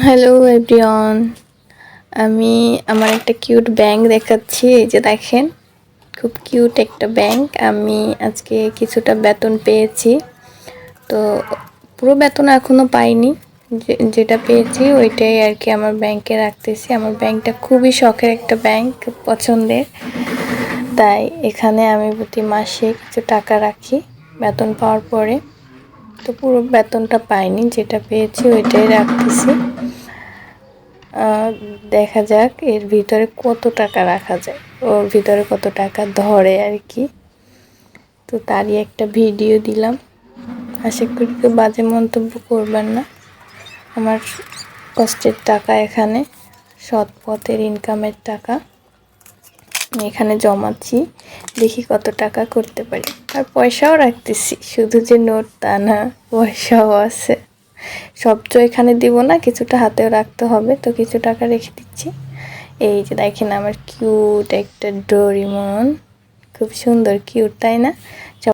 Hello everyone, আমি আমার একটা কিউট ব্যাংক দেখাচ্ছি। এই যে দেখেন, খুব কিউট একটা ব্যাংক। আমি আজকে কিছুটা বেতন পেয়েছি, তো পুরো বেতন এখনও পাইনি। যেটা পেয়েছি ওইটাই আর কি আমার ব্যাংকে রাখতেছি। আমার ব্যাংকটা খুবই শখের একটা ব্যাংক, খুব পছন্দের। তাই এখানে আমি প্রতি মাসে কিছু টাকা রাখি বেতন পাওয়ার পরে। তো পুরো বেতনটা পাইনি, যেটা পেয়েছি ওইটাই রাখতেছি। দেখা যাক এর ভিতরে কত টাকা রাখা যায়, ওর ভিতরে কত টাকা ধরে আর কি। তো তারই একটা ভিডিও দিলাম। আশা করি কেউ বাজে মন্তব্য করবেন না। আমার কষ্টের টাকা, এখানে সৎ পথের ইনকামের টাকা এখানে জমাচ্ছি। দেখি কত টাকা করতে পারি। আর পয়সাও রাখতেছি, শুধু যে নোট তা না, পয়সাও আছে। সব তো এখানে দিব না, কিছুটা হাতেও রাখতে হবে, তো কিছু টাকা রেখে দিচ্ছি। এই যে দেখেন আমার কিউট একটা ডোরিমন, খুব সুন্দর কিউট, তাই না?